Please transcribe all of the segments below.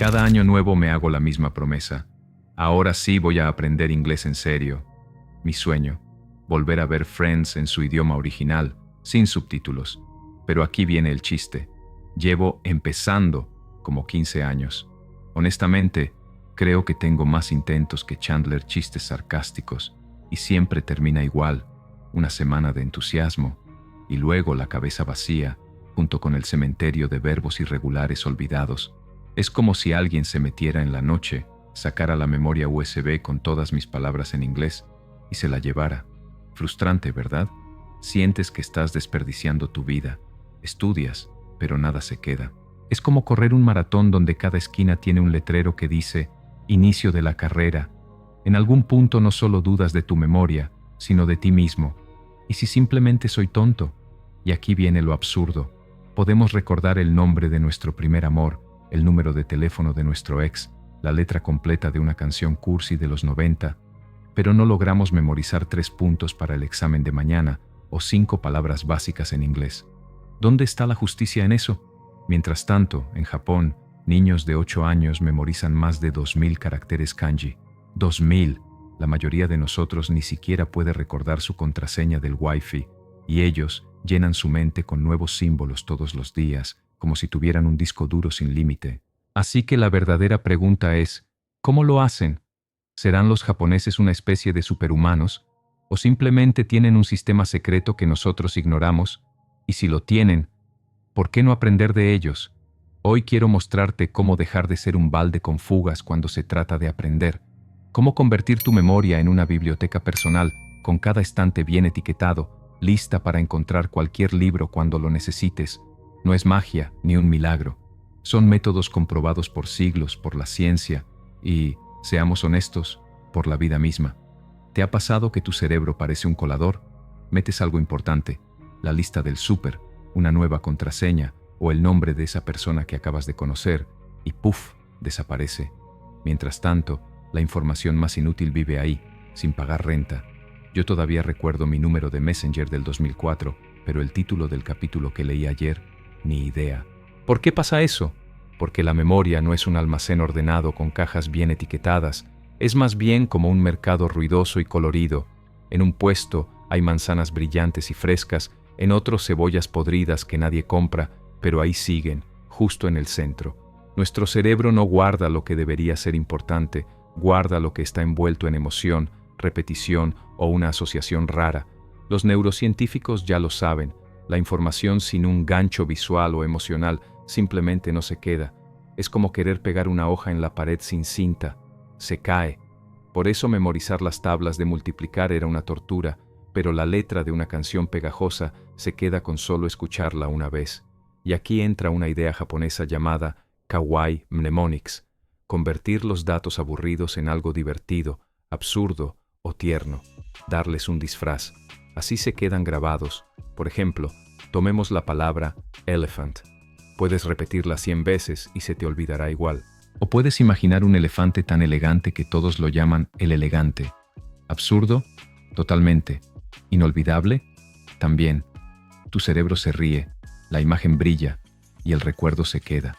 Cada año nuevo me hago la misma promesa. Ahora sí voy a aprender inglés en serio. Mi sueño, volver a ver Friends en su idioma original, sin subtítulos. Pero aquí viene el chiste. Llevo empezando como 15 años. Honestamente, creo que tengo más intentos que Chandler chistes sarcásticos, y siempre termina igual, una semana de entusiasmo, y luego la cabeza vacía, junto con el cementerio de verbos irregulares olvidados. Es como si alguien se metiera en la noche, sacara la memoria USB con todas mis palabras en inglés y se la llevara. Frustrante, ¿verdad? Sientes que estás desperdiciando tu vida. Estudias, pero nada se queda. Es como correr un maratón donde cada esquina tiene un letrero que dice «Inicio de la carrera». En algún punto no solo dudas de tu memoria, sino de ti mismo. ¿Y si simplemente soy tonto? Y aquí viene lo absurdo. Podemos recordar el nombre de nuestro primer amor, el número de teléfono de nuestro ex, la letra completa de una canción cursi de los 90, pero no logramos memorizar 3 puntos para el examen de mañana o 5 palabras básicas en inglés. ¿Dónde está la justicia en eso? Mientras tanto, en Japón, niños de 8 años memorizan más de 2000 caracteres kanji. 2000. La mayoría de nosotros ni siquiera puede recordar su contraseña del Wi-Fi, y ellos llenan su mente con nuevos símbolos todos los días, como si tuvieran un disco duro sin límite. Así que la verdadera pregunta es, ¿cómo lo hacen? ¿Serán los japoneses una especie de superhumanos? ¿O simplemente tienen un sistema secreto que nosotros ignoramos? Y si lo tienen, ¿por qué no aprender de ellos? Hoy quiero mostrarte cómo dejar de ser un balde con fugas cuando se trata de aprender. Cómo convertir tu memoria en una biblioteca personal, con cada estante bien etiquetado, lista para encontrar cualquier libro cuando lo necesites. No es magia ni un milagro. Son métodos comprobados por siglos, por la ciencia y, seamos honestos, por la vida misma. ¿Te ha pasado que tu cerebro parece un colador? Metes algo importante, la lista del súper, una nueva contraseña o el nombre de esa persona que acabas de conocer y ¡puf!, desaparece. Mientras tanto, la información más inútil vive ahí, sin pagar renta. Yo todavía recuerdo mi número de Messenger del 2004, pero el título del capítulo que leí ayer, ni idea. ¿Por qué pasa eso? Porque la memoria no es un almacén ordenado con cajas bien etiquetadas, es más bien como un mercado ruidoso y colorido. En un puesto hay manzanas brillantes y frescas, en otro cebollas podridas que nadie compra, pero ahí siguen, justo en el centro. Nuestro cerebro no guarda lo que debería ser importante, guarda lo que está envuelto en emoción, repetición o una asociación rara. Los neurocientíficos ya lo saben. La información sin un gancho visual o emocional simplemente no se queda. Es como querer pegar una hoja en la pared sin cinta. Se cae. Por eso memorizar las tablas de multiplicar era una tortura, pero la letra de una canción pegajosa se queda con solo escucharla una vez. Y aquí entra una idea japonesa llamada kawaii mnemonics, convertir los datos aburridos en algo divertido, absurdo o tierno, darles un disfraz. Así se quedan grabados. Por ejemplo, tomemos la palabra elephant. Puedes repetirla 100 veces y se te olvidará igual. O puedes imaginar un elefante tan elegante que todos lo llaman el elegante. ¿Absurdo? Totalmente. ¿Inolvidable? También. Tu cerebro se ríe, la imagen brilla y el recuerdo se queda.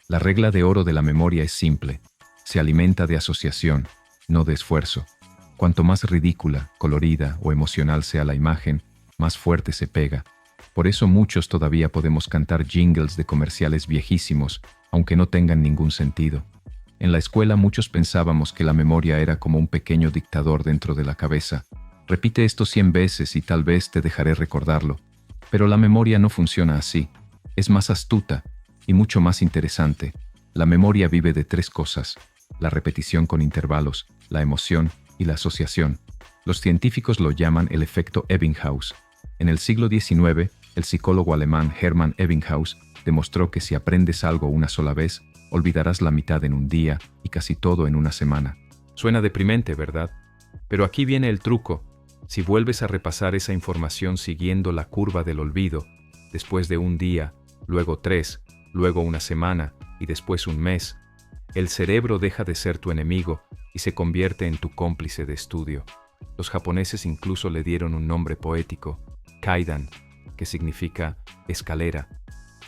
La regla de oro de la memoria es simple. Se alimenta de asociación, no de esfuerzo. Cuanto más ridícula, colorida o emocional sea la imagen, más fuerte se pega. Por eso muchos todavía podemos cantar jingles de comerciales viejísimos, aunque no tengan ningún sentido. En la escuela muchos pensábamos que la memoria era como un pequeño dictador dentro de la cabeza. Repite esto 100 veces y tal vez te dejaré recordarlo. Pero la memoria no funciona así. Es más astuta y mucho más interesante. La memoria vive de 3 cosas: la repetición con intervalos, la emoción y la asociación. Los científicos lo llaman el efecto Ebbinghaus. En el siglo XIX, el psicólogo alemán Hermann Ebbinghaus demostró que si aprendes algo una sola vez, olvidarás la mitad en un día y casi todo en una semana. Suena deprimente, ¿verdad? Pero aquí viene el truco. Si vuelves a repasar esa información siguiendo la curva del olvido, después de un día, luego 3, luego una semana y después un mes, el cerebro deja de ser tu enemigo y se convierte en tu cómplice de estudio. Los japoneses incluso le dieron un nombre poético, Kaidan, que significa escalera.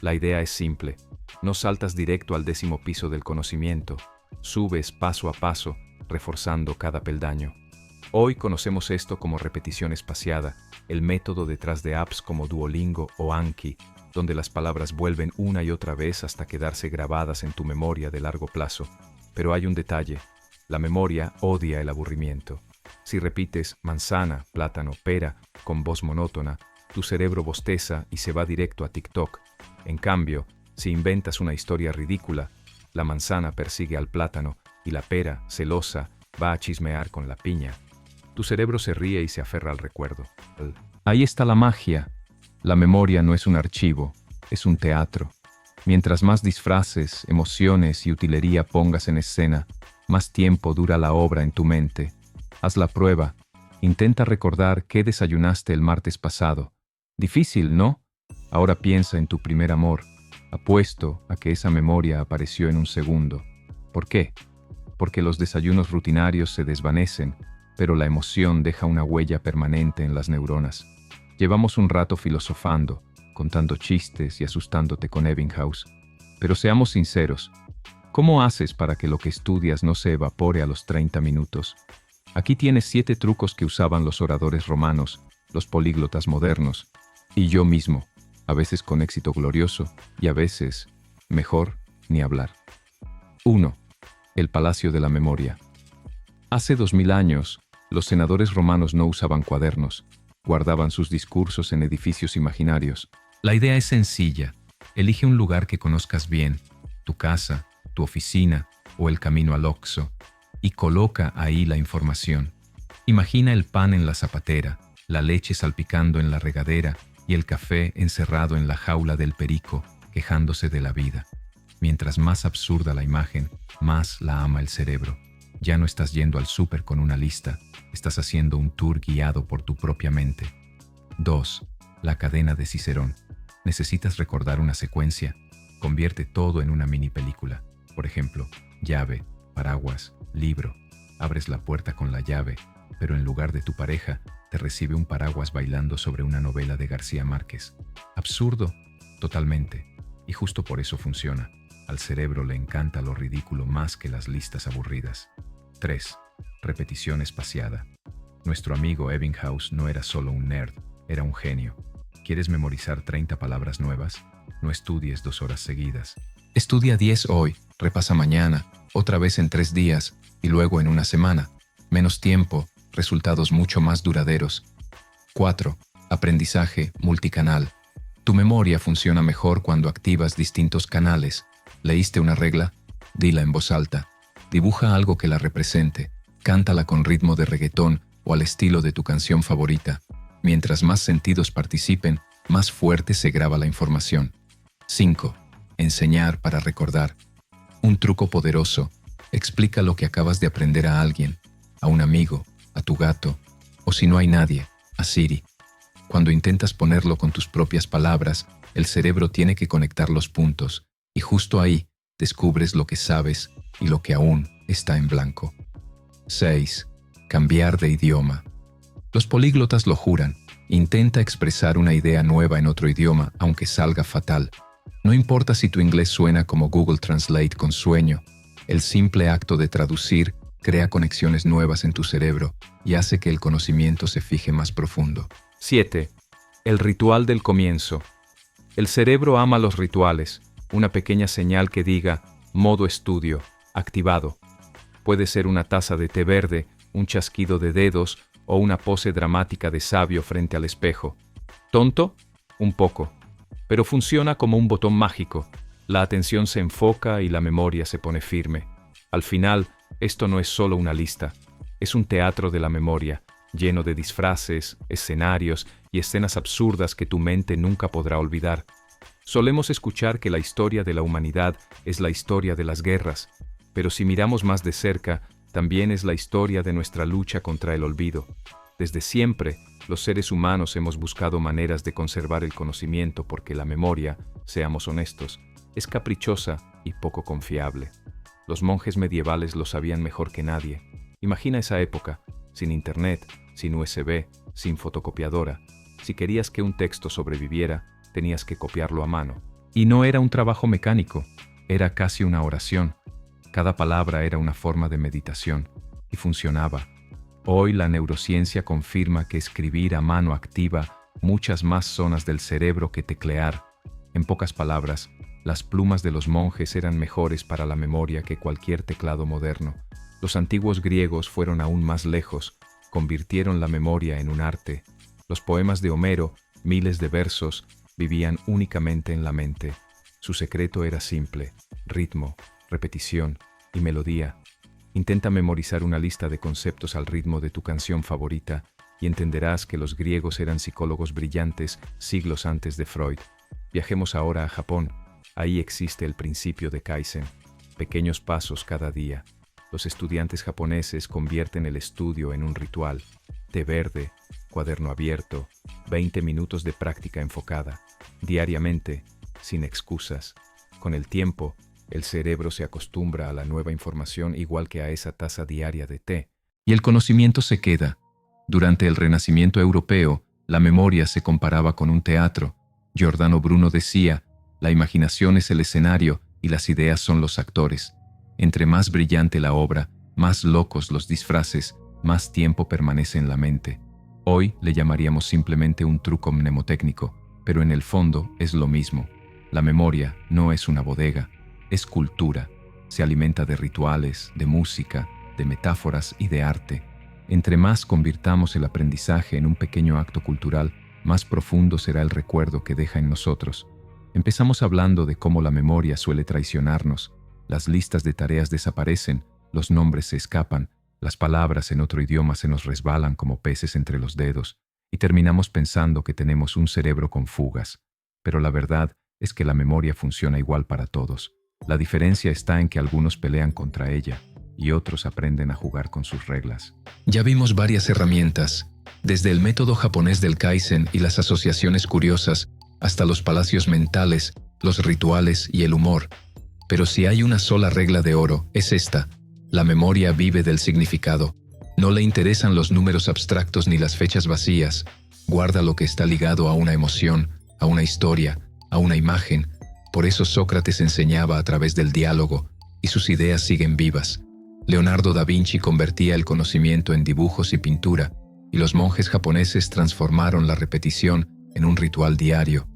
La idea es simple. No saltas directo al 10º piso del conocimiento, subes paso a paso, reforzando cada peldaño. Hoy conocemos esto como repetición espaciada, el método detrás de apps como Duolingo o Anki, donde las palabras vuelven una y otra vez hasta quedarse grabadas en tu memoria de largo plazo. Pero hay un detalle: la memoria odia el aburrimiento. Si repites manzana, plátano, pera con voz monótona, tu cerebro bosteza y se va directo a TikTok. En cambio, si inventas una historia ridícula, la manzana persigue al plátano y la pera, celosa, va a chismear con la piña. Tu cerebro se ríe y se aferra al recuerdo. Ahí está la magia. La memoria no es un archivo, es un teatro. Mientras más disfraces, emociones y utilería pongas en escena, más tiempo dura la obra en tu mente. Haz la prueba. Intenta recordar qué desayunaste el martes pasado. Difícil, ¿no? Ahora piensa en tu primer amor. Apuesto a que esa memoria apareció en un segundo. ¿Por qué? Porque los desayunos rutinarios se desvanecen, pero la emoción deja una huella permanente en las neuronas. Llevamos un rato filosofando, contando chistes y asustándote con Ebbinghaus. Pero seamos sinceros, ¿cómo haces para que lo que estudias no se evapore a los 30 minutos? Aquí tienes 7 trucos que usaban los oradores romanos, los políglotas modernos, y yo mismo, a veces con éxito glorioso y a veces, mejor, ni hablar. 1. El Palacio de la Memoria. Hace 2000 años, los senadores romanos no usaban cuadernos, guardaban sus discursos en edificios imaginarios. La idea es sencilla: elige un lugar que conozcas bien, tu casa, tu oficina o el camino al Oxxo, y coloca ahí la información. Imagina el pan en la zapatera, la leche salpicando en la regadera y el café encerrado en la jaula del perico, quejándose de la vida. Mientras más absurda la imagen, más la ama el cerebro. Ya no estás yendo al súper con una lista, estás haciendo un tour guiado por tu propia mente. 2. La cadena de Cicerón. ¿Necesitas recordar una secuencia? Convierte todo en una mini película. Por ejemplo, llave, paraguas, libro. Abres la puerta con la llave, pero en lugar de tu pareja, te recibe un paraguas bailando sobre una novela de García Márquez. Absurdo, totalmente. Y justo por eso funciona. Al cerebro le encanta lo ridículo más que las listas aburridas. 3. Repetición espaciada. Nuestro amigo Ebbinghaus no era solo un nerd, era un genio. ¿Quieres memorizar 30 palabras nuevas? No estudies 2 horas seguidas. Estudia 10 hoy, repasa mañana, otra vez en 3 días y luego en una semana. Menos tiempo, resultados mucho más duraderos. 4. Aprendizaje multicanal. Tu memoria funciona mejor cuando activas distintos canales. ¿Leíste una regla? Dila en voz alta. Dibuja algo que la represente. Cántala con ritmo de reggaetón o al estilo de tu canción favorita. Mientras más sentidos participen, más fuerte se graba la información. 5. Enseñar para recordar. Un truco poderoso. Explica lo que acabas de aprender a alguien, a un amigo, a tu gato, o si no hay nadie, a Siri. Cuando intentas ponerlo con tus propias palabras, el cerebro tiene que conectar los puntos, y justo ahí descubres lo que sabes y lo que aún está en blanco. 6. Cambiar de idioma. Los políglotas lo juran. Intenta expresar una idea nueva en otro idioma, aunque salga fatal. No importa si tu inglés suena como Google Translate con sueño. El simple acto de traducir crea conexiones nuevas en tu cerebro y hace que el conocimiento se fije más profundo. 7. El ritual del comienzo. El cerebro ama los rituales. Una pequeña señal que diga modo estudio, activado. Puede ser una taza de té verde, un chasquido de dedos o una pose dramática de sabio frente al espejo. ¿Tonto? Un poco. Pero funciona como un botón mágico. La atención se enfoca y la memoria se pone firme. Al final, esto no es solo una lista. Es un teatro de la memoria, lleno de disfraces, escenarios y escenas absurdas que tu mente nunca podrá olvidar. Solemos escuchar que la historia de la humanidad es la historia de las guerras, pero si miramos más de cerca, también es la historia de nuestra lucha contra el olvido. Desde siempre, los seres humanos hemos buscado maneras de conservar el conocimiento porque la memoria, seamos honestos, es caprichosa y poco confiable. Los monjes medievales lo sabían mejor que nadie. Imagina esa época, sin internet, sin USB, sin fotocopiadora. Si querías que un texto sobreviviera, tenías que copiarlo a mano. Y no era un trabajo mecánico, era casi una oración. Cada palabra era una forma de meditación, y funcionaba. Hoy la neurociencia confirma que escribir a mano activa muchas más zonas del cerebro que teclear. En pocas palabras, las plumas de los monjes eran mejores para la memoria que cualquier teclado moderno. Los antiguos griegos fueron aún más lejos, convirtieron la memoria en un arte. Los poemas de Homero, miles de versos, vivían únicamente en la mente. Su secreto era simple: ritmo, repetición y melodía. Intenta memorizar una lista de conceptos al ritmo de tu canción favorita y entenderás que los griegos eran psicólogos brillantes siglos antes de Freud. Viajemos ahora a Japón. Ahí existe el principio de Kaizen. Pequeños pasos cada día. Los estudiantes japoneses convierten el estudio en un ritual. Té verde, cuaderno abierto, 20 minutos de práctica enfocada. Diariamente, sin excusas. Con el tiempo, el cerebro se acostumbra a la nueva información igual que a esa taza diaria de té. Y el conocimiento se queda. Durante el Renacimiento europeo, la memoria se comparaba con un teatro. Giordano Bruno decía: la imaginación es el escenario y las ideas son los actores. Entre más brillante la obra, más locos los disfraces, más tiempo permanece en la mente. Hoy le llamaríamos simplemente un truco mnemotécnico, pero en el fondo es lo mismo. La memoria no es una bodega, es cultura. Se alimenta de rituales, de música, de metáforas y de arte. Entre más convirtamos el aprendizaje en un pequeño acto cultural, más profundo será el recuerdo que deja en nosotros. Empezamos hablando de cómo la memoria suele traicionarnos. Las listas de tareas desaparecen, los nombres se escapan, las palabras en otro idioma se nos resbalan como peces entre los dedos, y terminamos pensando que tenemos un cerebro con fugas. Pero la verdad es que la memoria funciona igual para todos. La diferencia está en que algunos pelean contra ella y otros aprenden a jugar con sus reglas. Ya vimos varias herramientas, desde el método japonés del Kaizen y las asociaciones curiosas, hasta los palacios mentales, los rituales y el humor. Pero si hay una sola regla de oro, es esta: la memoria vive del significado. No le interesan los números abstractos ni las fechas vacías. Guarda lo que está ligado a una emoción, a una historia, a una imagen. Por eso Sócrates enseñaba a través del diálogo, y sus ideas siguen vivas. Leonardo da Vinci convertía el conocimiento en dibujos y pintura, y los monjes japoneses transformaron la repetición en un ritual diario.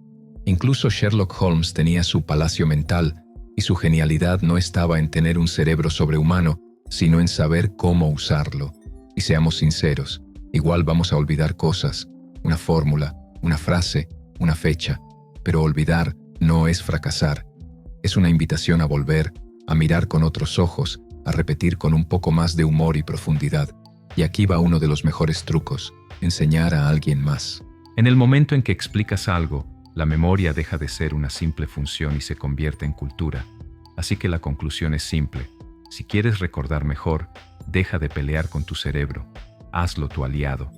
Incluso Sherlock Holmes tenía su palacio mental, y su genialidad no estaba en tener un cerebro sobrehumano, sino en saber cómo usarlo. Y seamos sinceros, igual vamos a olvidar cosas, una fórmula, una frase, una fecha, pero olvidar no es fracasar. Es una invitación a volver, a mirar con otros ojos, a repetir con un poco más de humor y profundidad. Y aquí va uno de los mejores trucos: enseñar a alguien más. En el momento en que explicas algo, la memoria deja de ser una simple función y se convierte en cultura. Así que la conclusión es simple: si quieres recordar mejor, deja de pelear con tu cerebro. Hazlo tu aliado.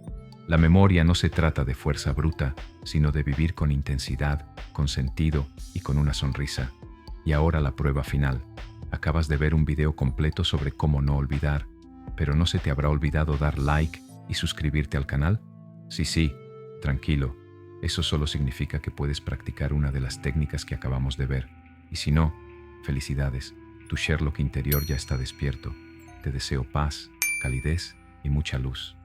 La memoria no se trata de fuerza bruta, sino de vivir con intensidad, con sentido y con una sonrisa. Y ahora la prueba final. Acabas de ver un video completo sobre cómo no olvidar, pero ¿no se te habrá olvidado dar like y suscribirte al canal? Sí, tranquilo. Eso solo significa que puedes practicar una de las técnicas que acabamos de ver. Y si no, felicidades. Tu Sherlock interior ya está despierto. Te deseo paz, calidez y mucha luz.